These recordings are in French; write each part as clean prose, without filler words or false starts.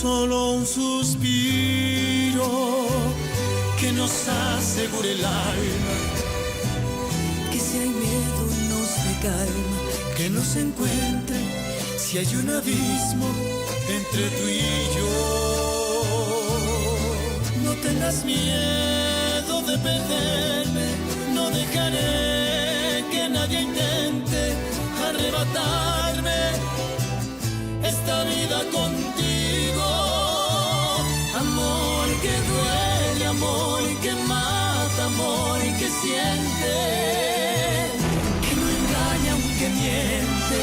solo un suspiro que nos asegure el alma, que si hay miedo nos dé calma, que nos encuentre si hay un abismo entre tú y yo. No tengas miedo de perderme, no dejaré que nadie intente arrebatarme esta vida contigo. Amor que duele, amor que mata, amor que siente, que no engaña aunque miente,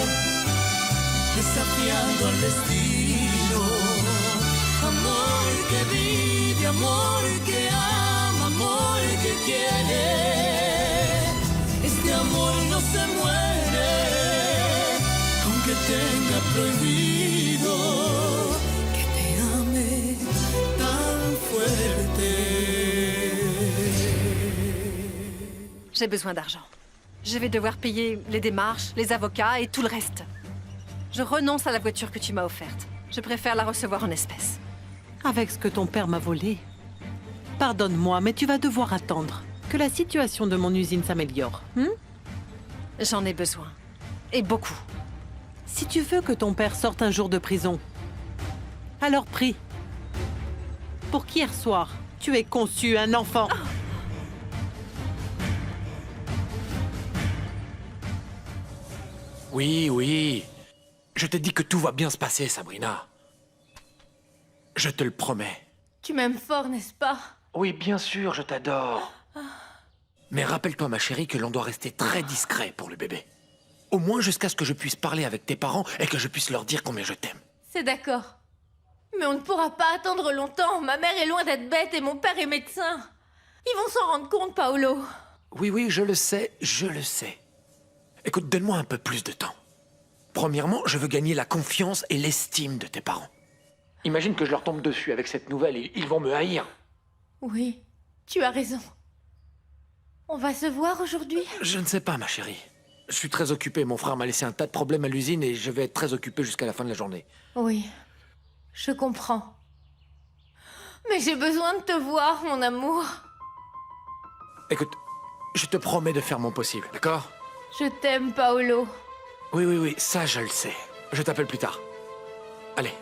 desafiando al destino. Amor que vive, amor que ama, amor que quiere. Este amor no se muere, aunque tenga prohibido que te ame tan fuerte. J'ai besoin d'argent. Je vais devoir payer les démarches, les avocats et tout le reste. Je renonce à la voiture que tu m'as offerte. Je préfère la recevoir en espèces. Avec ce que ton père m'a volé. Pardonne-moi, mais tu vas devoir attendre que la situation de mon usine s'améliore. J'en ai besoin. Et beaucoup. Si tu veux que ton père sorte un jour de prison, alors prie. Pour qu'hier soir, tu aies conçu un enfant. Oui, oui. Je t'ai dit que tout va bien se passer, Sabrina. Je te le promets. Tu m'aimes fort, n'est-ce pas? Oui, bien sûr, je t'adore. Mais rappelle-toi, ma chérie, que l'on doit rester très discret pour le bébé. Au moins jusqu'à ce que je puisse parler avec tes parents et que je puisse leur dire combien je t'aime. C'est d'accord. Mais on ne pourra pas attendre longtemps. Ma mère est loin d'être bête et mon père est médecin. Ils vont s'en rendre compte, Paolo. Oui, oui, je le sais, je le sais. Écoute, donne-moi un peu plus de temps. Premièrement, je veux gagner la confiance et l'estime de tes parents. Imagine que je leur tombe dessus avec cette nouvelle et ils vont me haïr. Oui, tu as raison. On va se voir aujourd'hui? Je ne sais pas, ma chérie. Je suis très occupé. Mon frère m'a laissé un tas de problèmes à l'usine et je vais être très occupé jusqu'à la fin de la journée. Oui, je comprends. Mais j'ai besoin de te voir, mon amour. Écoute, je te promets de faire mon possible, d'accord? Je t'aime, Paolo. Oui, oui, oui, ça je le sais. Je t'appelle plus tard. Allez.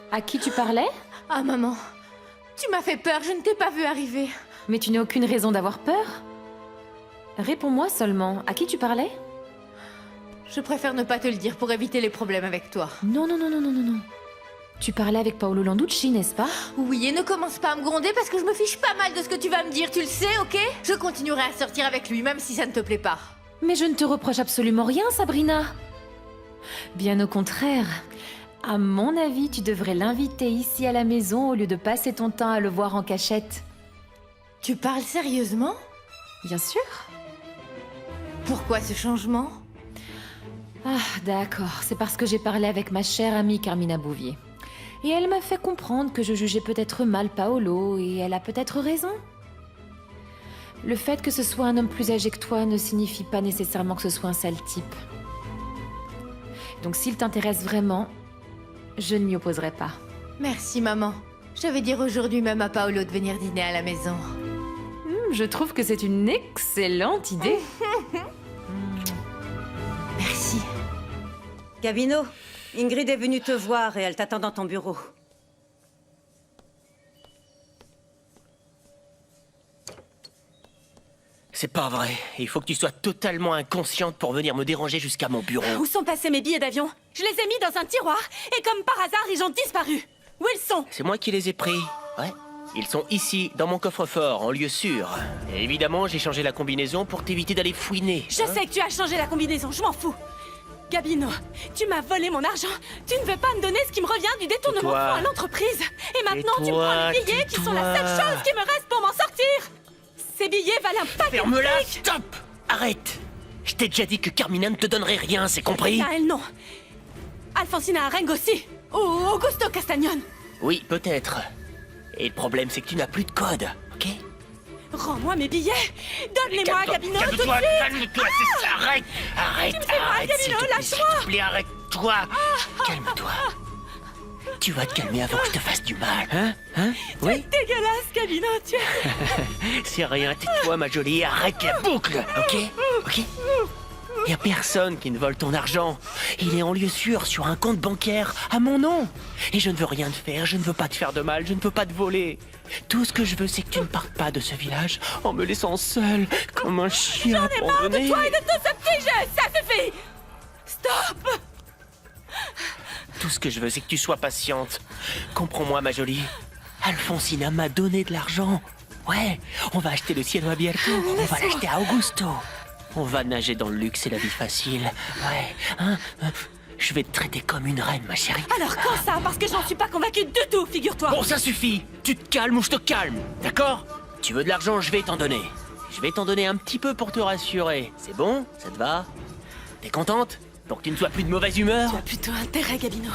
À qui tu parlais? Ah, maman, tu m'as fait peur, je ne t'ai pas vu arriver. Mais tu n'as aucune raison d'avoir peur. Réponds-moi seulement, à qui tu parlais? Je préfère ne pas te le dire pour éviter les problèmes avec toi. Non, non, non, non, non, non, non. Tu parlais avec Paolo Landucci, n'est-ce pas? Oui, et ne commence pas à me gronder parce que je me fiche pas mal de ce que tu vas me dire, tu le sais, ok? Je continuerai à sortir avec lui, même si ça ne te plaît pas. Mais je ne te reproche absolument rien, Sabrina. Bien au contraire. À mon avis, tu devrais l'inviter ici à la maison au lieu de passer ton temps à le voir en cachette. Tu parles sérieusement? Bien sûr. Pourquoi ce changement? Ah, d'accord. C'est parce que j'ai parlé avec ma chère amie Carmina Bouvier. Et elle m'a fait comprendre que je jugeais peut-être mal Paolo, et elle a peut-être raison. Le fait que ce soit un homme plus âgé que toi ne signifie pas nécessairement que ce soit un sale type. Donc s'il t'intéresse vraiment, je ne m'y opposerai pas. Merci, maman. Je vais dire aujourd'hui même à Paolo de venir dîner à la maison. Je trouve que c'est une excellente idée. Merci. Gabino, Ingrid est venue te voir et elle t'attend dans ton bureau. C'est pas vrai. Il faut que tu sois totalement inconsciente pour venir me déranger jusqu'à mon bureau. Où sont passés mes billets d'avion? Je les ai mis dans un tiroir et comme par hasard, ils ont disparu. Où ils sont? C'est moi qui les ai pris. Ouais. Ils sont ici, dans mon coffre-fort, en lieu sûr. Et évidemment, j'ai changé la combinaison pour t'éviter d'aller fouiner. Je sais que tu as changé la combinaison, je m'en fous. Gabino, tu m'as volé mon argent. Tu ne veux pas me donner ce qui me revient du détournement de fonds à l'entreprise. Et maintenant, tu me prends les billets qui sont la seule chose qui me reste pour m'en sortir. Ces billets valent un paquet de Ferme-la, fric. stop! Arrête! Je t'ai déjà dit que Carmina ne te donnerait rien, c'est compris? À elle, non. Alfonsina Areng aussi. Ou Augusto Castagnone. Oui, peut-être. Et le problème, c'est que tu n'as plus de code, ok? Rends-moi mes billets. Donne-les-moi à Gabino tout de suite. Calme-toi, c'est ça, arrête! Arrête, Tu me fais mal, arrête, Gabino, s'il te plaît, lâche-moi. s'il te plaît, arrête, calme-toi. Calme-toi. Tu vas te calmer avant que je te fasse du mal, hein? Oui? Dégueulasse, Gabino, tu es... C'est rien, tais-toi, ma jolie, arrête la boucle, ok? Ok? Y a personne qui ne vole ton argent. Il est en lieu sûr sur un compte bancaire à mon nom. Et je ne veux rien te faire, je ne veux pas te faire de mal, je ne veux pas te voler. Tout ce que je veux, c'est que tu ne partes pas de ce village en me laissant seul, comme un chien J'en ai marre de abandonné. toi et de tout ce petit jeu, ça suffit! Stop! Tout ce que je veux, c'est que tu sois patiente. Comprends-moi, ma jolie. Alfonsina m'a donné de l'argent. Ouais, on va acheter le cielo abierto, on va l'acheter à Augusto. On va nager dans le luxe et la vie facile. Ouais, je vais te traiter comme une reine, ma chérie. Alors quand ça? Parce que j'en suis pas convaincue du tout, figure-toi! Bon, ça suffit. Tu te calmes ou je te calme, d'accord? Tu veux de l'argent, je vais t'en donner. Je vais t'en donner un petit peu pour te rassurer. C'est bon? Ça te va? T'es contente? Pour que tu ne sois plus de mauvaise humeur? Tu as plutôt intérêt, Gabino.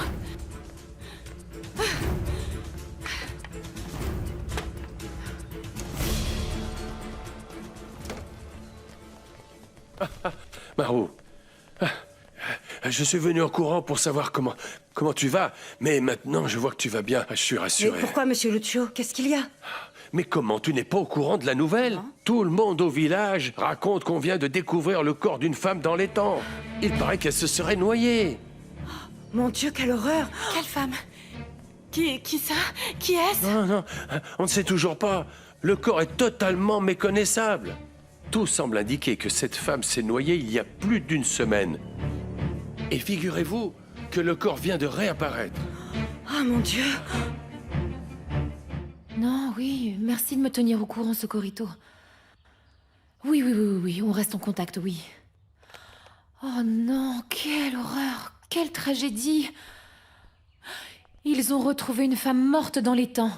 Maro, je suis venu en courant pour savoir comment tu vas, mais maintenant je vois que tu vas bien, je suis Mais rassuré. pourquoi, monsieur Lucio? Qu'est-ce qu'il y a? Mais comment, tu n'es pas au courant de la nouvelle? Tout le monde au village raconte qu'on vient de découvrir le corps d'une femme dans l'étang. Il paraît qu'elle se serait noyée. Mon Dieu, quelle horreur! Quelle femme? Qui ça? Qui est-ce? Non, on ne sait toujours pas. Le corps est totalement méconnaissable. Tout semble indiquer que cette femme s'est noyée il y a plus d'une semaine. Et figurez-vous que le corps vient de réapparaître. Oh mon Dieu! Non, oui, merci de me tenir au courant, Socorito. Oui, on reste en contact, oui. Oh non, quelle horreur, quelle tragédie! Ils ont retrouvé une femme morte dans les temps.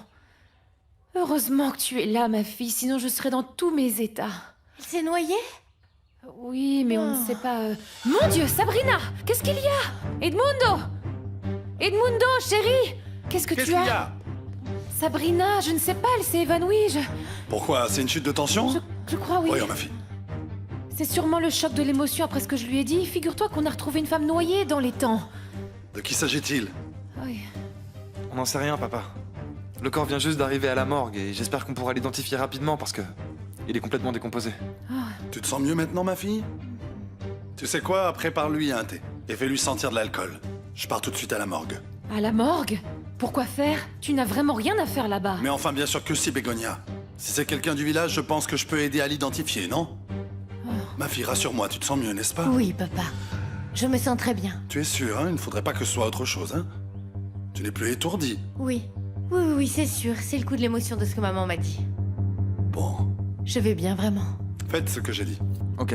Heureusement que tu es là, ma fille, sinon je serais dans tous mes états. Il s'est noyé? Oui, mais on ne sait pas... Mon Dieu, Sabrina! Qu'est-ce qu'il y a? Edmundo! Edmundo, chérie! Qu'est-ce que tu as? Sabrina, je ne sais pas, elle s'est évanouie, Pourquoi? C'est une chute de tension? Je crois, oui. Voyons, ma fille. C'est sûrement le choc de l'émotion après ce que je lui ai dit. Figure-toi qu'on a retrouvé une femme noyée dans les temps. De qui s'agit-il? Oui. On n'en sait rien, papa. Le corps vient juste d'arriver à la morgue et j'espère qu'on pourra l'identifier rapidement parce que... il est complètement décomposé. Tu te sens mieux maintenant, ma fille? Tu sais quoi? Prépare-lui un thé et fais-lui sentir de l'alcool. Je pars tout de suite à la morgue. À la morgue? Pourquoi faire? Tu n'as vraiment rien à faire là-bas. Mais enfin, bien sûr que si, Bégonia. Si c'est quelqu'un du village, je pense que je peux aider à l'identifier, non? Ma fille, rassure-moi, tu te sens mieux, n'est-ce pas? Oui, papa. Je me sens très bien. Tu es sûr, hein? Il ne faudrait pas que ce soit autre chose, hein? Tu n'es plus étourdi. Oui. Oui, c'est sûr. C'est le coup de l'émotion de ce que maman m'a dit. Bon. Je vais bien, vraiment. Faites ce que j'ai dit. Ok,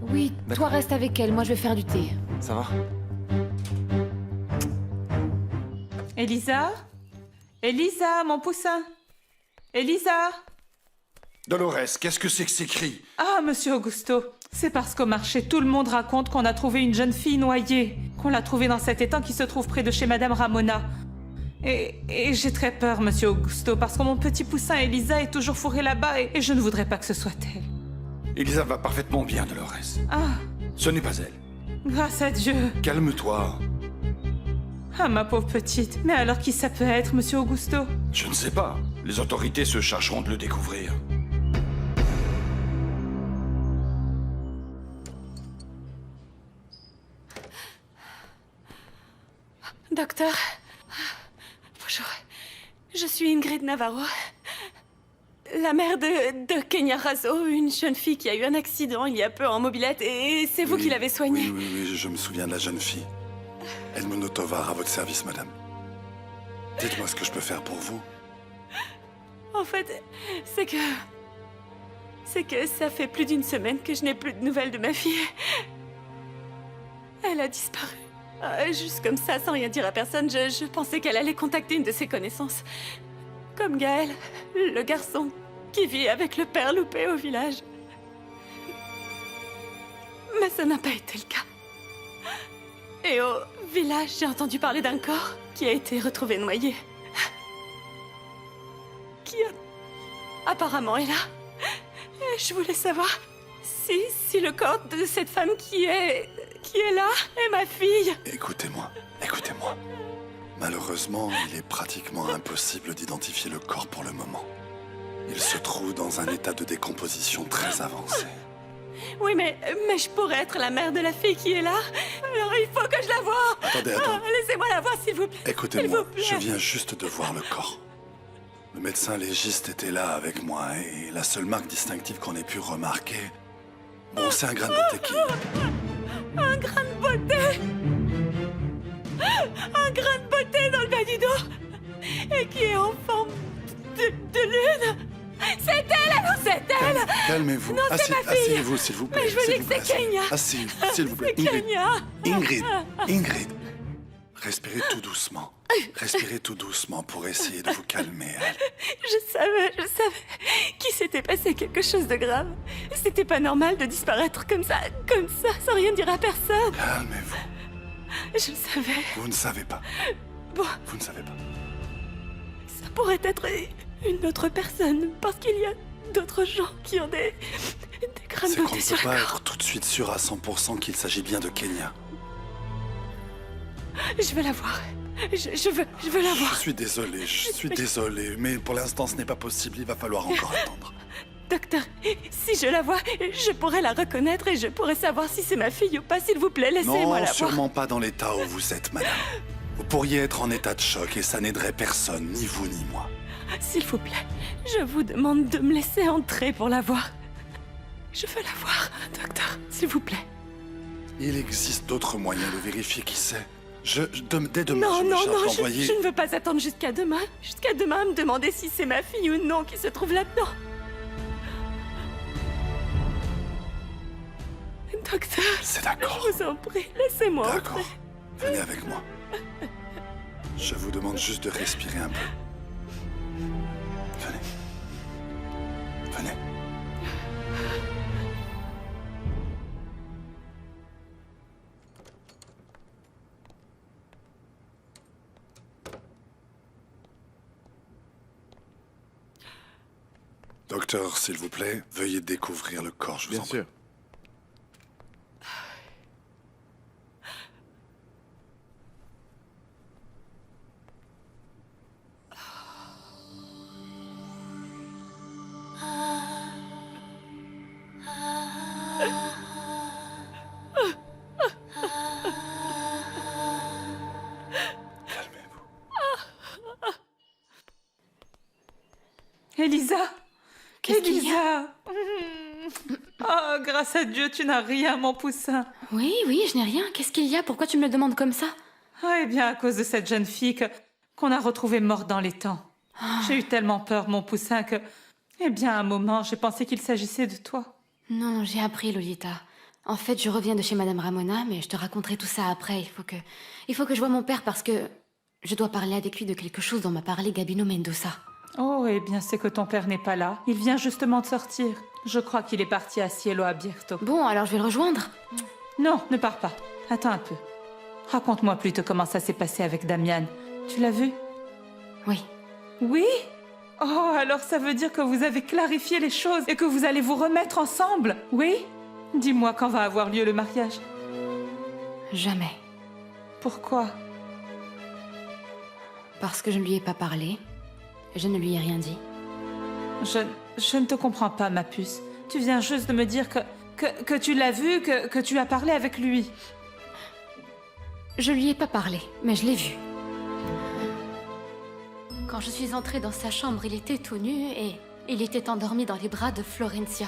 Oui, toi D'accord. reste avec elle, moi je vais faire du thé. ça va? Elisa? Elisa, mon poussin? Elisa? Dolores, qu'est-ce que c'est que ces cris? Ah, monsieur Augusto, c'est parce qu'au marché, tout le monde raconte qu'on a trouvé une jeune fille noyée, qu'on l'a trouvée dans cet étang qui se trouve près de chez Madame Ramona. Et j'ai très peur, monsieur Augusto, parce que mon petit poussin Elisa est toujours fourré là-bas et je ne voudrais pas que ce soit elle. Elisa va parfaitement bien, Dolores. Ah, Ce n'est pas elle. grâce à Dieu. Calme-toi. Ah, ma pauvre petite. Mais alors qui ça peut être, monsieur Augusto? Je ne sais pas. Les autorités se chargeront de le découvrir. Docteur? Bonjour. Je suis Ingrid Navarro. La mère de Kenya Razo, une jeune fille qui a eu un accident il y a peu en mobilette et c'est vous qui l'avez soignée. Oui, je me souviens de la jeune fille. Edmundo Tovar, à votre service, madame. Dites-moi ce que je peux faire pour vous. En fait, c'est que ça fait plus d'une semaine que je n'ai plus de nouvelles de ma fille. Elle a disparu. Juste comme ça, sans rien dire à personne, je pensais qu'elle allait contacter une de ses connaissances. Comme Gaël, le garçon qui vit avec le père loupé au village. Mais ça n'a pas été le cas. Et au village, j'ai entendu parler d'un corps qui a été retrouvé noyé. Qui apparemment est là. Et je voulais savoir si le corps de cette femme qui est qui est là et ma fille. Écoutez-moi. Malheureusement, il est pratiquement impossible d'identifier le corps pour le moment. Il se trouve dans un état de décomposition très avancé. Oui, mais je pourrais être la mère de la fille qui est là. Alors il faut que je la voie. Attendez. Laissez-moi la voir, s'il vous plaît. Écoutez-moi, S'il vous plaît. je viens juste de voir le corps. Le médecin légiste était là avec moi et la seule marque distinctive qu'on ait pu remarquer... Bon, c'est un grain de beauté qui... Un grain de beauté. Un grain de beauté dans le bas du dos. Et qui est en forme de lune. C'est elle, alors c'est elle. Calmez-vous. Non, c'est ma fille. Asseyez-vous, s'il vous plaît. Mais je vous dis que c'est Kenya. Asseyez-vous, s'il vous plaît. C'est Kenya. Ingrid. Respirez tout doucement. Respirez tout doucement pour essayer de vous calmer. Je savais qu'il s'était passé quelque chose de grave. C'était pas normal de disparaître comme ça, sans rien dire à personne. Calmez-vous. Je le savais. Vous ne savez pas. Bon. Vous ne savez pas. Ça pourrait être une autre personne, parce qu'il y a d'autres gens qui ont des grains de C'est qu'on beauté ne sur peut le pas corps. être tout de suite sûr à 100% qu'il s'agit bien de Kenya. Je veux la voir. Je veux la voir. Je suis désolé, mais pour l'instant ce n'est pas possible, il va falloir encore attendre. Docteur, si je la vois, je pourrais la reconnaître et je pourrais savoir si c'est ma fille ou pas, s'il vous plaît, laissez-moi Non, la voir. sûrement pas dans l'état où vous êtes, madame. Vous pourriez être en état de choc et ça n'aiderait personne, ni vous ni moi. S'il vous plaît, je vous demande de me laisser entrer pour la voir. Je veux la voir, docteur, s'il vous plaît. Il existe d'autres moyens de vérifier qui c'est. Dès demain, Non, je me non, charge non, d'envoyer... je ne veux pas attendre jusqu'à demain. Jusqu'à demain, me demander si c'est ma fille ou non qui se trouve là-dedans. Docteur, c'est d'accord. Je vous en prie, laissez-moi entrer. D'accord, venez avec moi. Je vous demande juste de respirer un peu. Venez. Docteur, s'il vous plaît, veuillez découvrir le corps, je vous en prie. Bien sûr. Elisa! Qu'est-ce qu'il y a? Elisa! Oh, grâce à Dieu, tu n'as rien, mon poussin. Oui, je n'ai rien. Qu'est-ce qu'il y a? Pourquoi tu me le demandes comme ça? Eh bien, à cause de cette jeune fille qu'on a retrouvée morte dans les temps. J'ai eu tellement peur, mon poussin, que... Eh bien, à un moment, j'ai pensé qu'il s'agissait de toi. Non, j'ai appris, Lolita. En fait, je reviens de chez Madame Ramona, mais je te raconterai tout ça après. Il faut que je voie mon père parce que je dois parler avec lui de quelque chose dont m'a parlé Gabino Mendoza. Oh, eh bien, c'est que ton père n'est pas là. Il vient justement de sortir. Je crois qu'il est parti à Cielo Abierto. Bon, alors je vais le rejoindre. Non, ne pars pas. Attends un peu. Raconte-moi plutôt comment ça s'est passé avec Damian. Tu l'as vu? Oui. Oui? Oh, alors ça veut dire que vous avez clarifié les choses et que vous allez vous remettre ensemble, oui? Dis-moi quand va avoir lieu le mariage. Jamais. Pourquoi? Parce que je ne lui ai pas parlé. Je ne lui ai rien dit. Je ne te comprends pas, ma puce. Tu viens juste de me dire que tu l'as vu, que tu as parlé avec lui. Je lui ai pas parlé, mais je l'ai vu. Quand je suis entrée dans sa chambre, il était tout nu et il était endormi dans les bras de Florencia.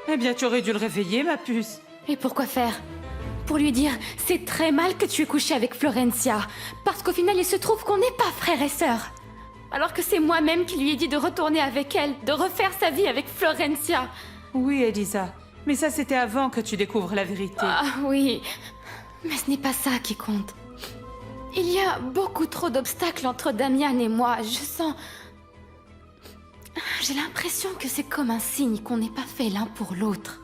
Eh bien, tu aurais dû le réveiller, ma puce. Et pourquoi faire? Pour lui dire, c'est très mal que tu aies couché avec Florencia. Parce qu'au final, il se trouve qu'on n'est pas frères et sœurs. Alors que c'est moi-même qui lui ai dit de retourner avec elle, de refaire sa vie avec Florencia. Oui, Elisa. Mais ça, c'était avant que tu découvres la vérité. Ah oui, mais ce n'est pas ça qui compte. Il y a beaucoup trop d'obstacles entre Damian et moi. Je sens... J'ai l'impression que c'est comme un signe qu'on n'est pas fait l'un pour l'autre.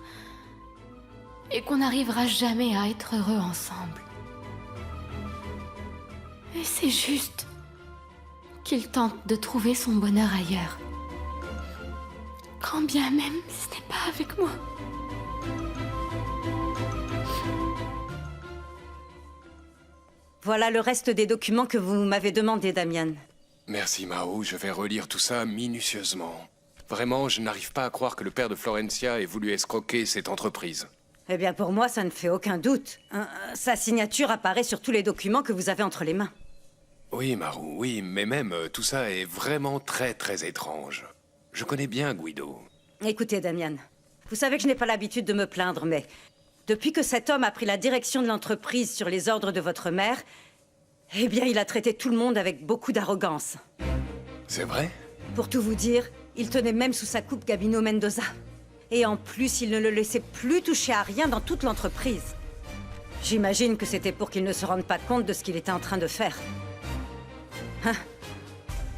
Et qu'on n'arrivera jamais à être heureux ensemble. Et c'est juste qu'il tente de trouver son bonheur ailleurs. Quand bien même ce n'est pas avec moi. Voilà le reste des documents que vous m'avez demandé, Damian. Merci Mao, je vais relire tout ça minutieusement. Vraiment, je n'arrive pas à croire que le père de Florencia ait voulu escroquer cette entreprise. Eh bien, pour moi, ça ne fait aucun doute. Sa signature apparaît sur tous les documents que vous avez entre les mains. Oui, Maru, oui, mais même tout ça est vraiment très très étrange. Je connais bien Guido. Écoutez, Damian, vous savez que je n'ai pas l'habitude de me plaindre, mais depuis que cet homme a pris la direction de l'entreprise sur les ordres de votre mère, eh bien, il a traité tout le monde avec beaucoup d'arrogance. C'est vrai? Pour tout vous dire, il tenait même sous sa coupe Gabino Mendoza. Et en plus, il ne le laissait plus toucher à rien dans toute l'entreprise. J'imagine que c'était pour qu'il ne se rende pas compte de ce qu'il était en train de faire. Hein?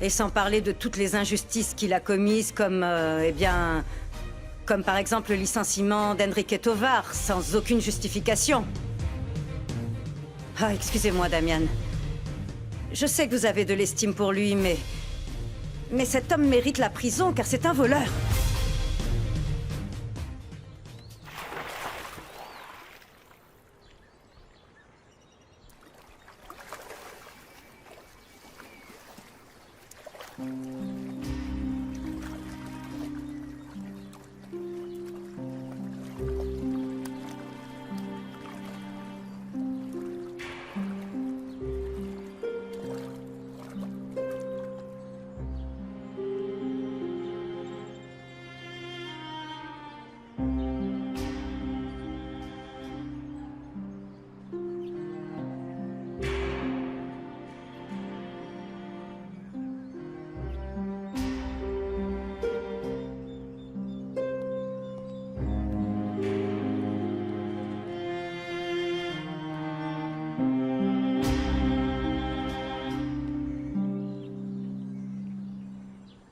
Et sans parler de toutes les injustices qu'il a commises, comme, comme par exemple le licenciement d'Enrique Tovar, sans aucune justification. Ah, excusez-moi, Damian. Je sais que vous avez de l'estime pour lui, mais cet homme mérite la prison, car c'est un voleur.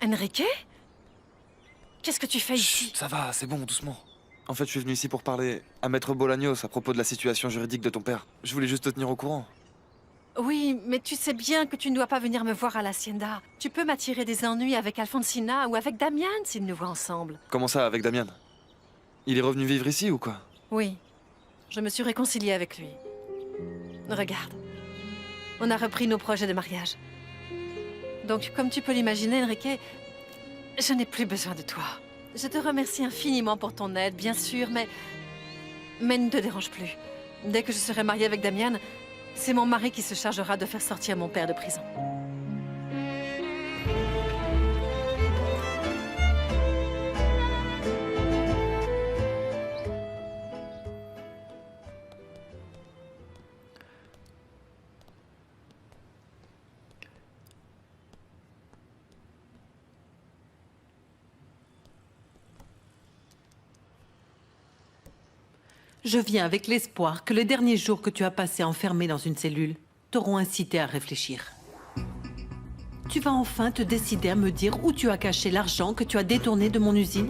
Enrique? Qu'est-ce que tu fais ici? Ça va, c'est bon, doucement. En fait, je suis venu ici pour parler à Maître Bolaños à propos de la situation juridique de ton père. Je voulais juste te tenir au courant. Oui, mais tu sais bien que tu ne dois pas venir me voir à l'Hacienda. Tu peux m'attirer des ennuis avec Alfonsina ou avec Damian s'ils nous voient ensemble. Comment ça, avec Damian? Il est revenu vivre ici ou quoi? Oui, je me suis réconciliée avec lui. Regarde, on a repris nos projets de mariage. Donc, comme tu peux l'imaginer, Enrique, je n'ai plus besoin de toi. Je te remercie infiniment pour ton aide, bien sûr, mais ne te dérange plus. Dès que je serai mariée avec Damian, c'est mon mari qui se chargera de faire sortir mon père de prison. Je viens avec l'espoir que les derniers jours que tu as passés enfermé dans une cellule t'auront incité à réfléchir. Tu vas enfin te décider à me dire où tu as caché l'argent que tu as détourné de mon usine?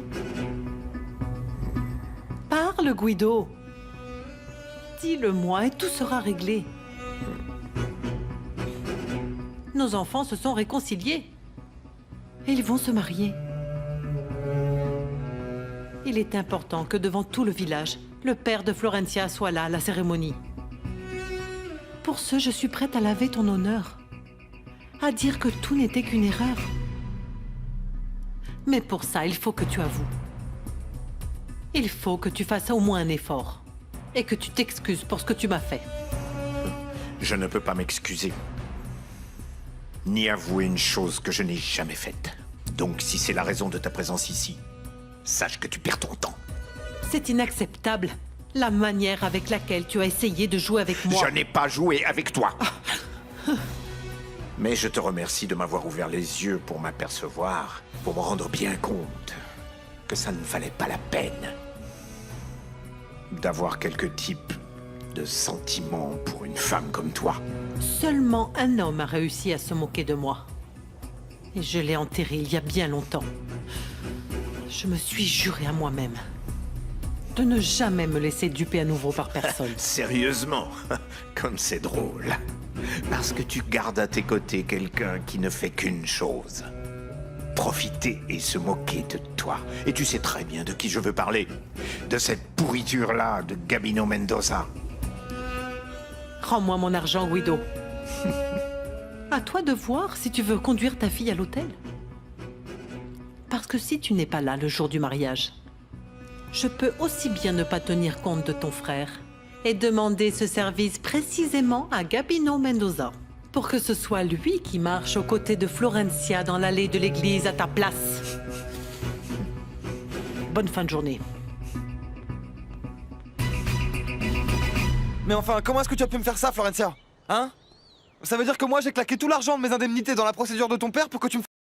Parle, Guido. Dis-le-moi et tout sera réglé. Nos enfants se sont réconciliés. Et ils vont se marier. Il est important que devant tout le village, le père de Florencia soit là à la cérémonie. Pour ce, je suis prête à laver ton honneur, à dire que tout n'était qu'une erreur. Mais pour ça, il faut que tu avoues. Il faut que tu fasses au moins un effort et que tu t'excuses pour ce que tu m'as fait. Je ne peux pas m'excuser, ni avouer une chose que je n'ai jamais faite. Donc, si c'est la raison de ta présence ici, sache que tu perds ton temps. C'est inacceptable, la manière avec laquelle tu as essayé de jouer avec moi. Je n'ai pas joué avec toi. Mais je te remercie de m'avoir ouvert les yeux pour m'apercevoir, pour me rendre bien compte que ça ne valait pas la peine d'avoir quelque type de sentiment pour une femme comme toi. Seulement un homme a réussi à se moquer de moi. Et je l'ai enterré il y a bien longtemps. Je me suis juré à moi-même de ne jamais me laisser duper à nouveau par personne. Sérieusement, comme c'est drôle. Parce que tu gardes à tes côtés quelqu'un qui ne fait qu'une chose. Profiter et se moquer de toi. Et tu sais très bien de qui je veux parler. De cette pourriture-là de Gabino Mendoza. Rends-moi mon argent, Guido. À toi de voir si tu veux conduire ta fille à l'hôtel. Parce que si tu n'es pas là le jour du mariage, je peux aussi bien ne pas tenir compte de ton frère et demander ce service précisément à Gabino Mendoza pour que ce soit lui qui marche aux côtés de Florencia dans l'allée de l'église à ta place. Bonne fin de journée. Mais enfin, comment est-ce que tu as pu me faire ça, Florencia? Hein? Ça veut dire que moi j'ai claqué tout l'argent de mes indemnités dans la procédure de ton père pour que tu me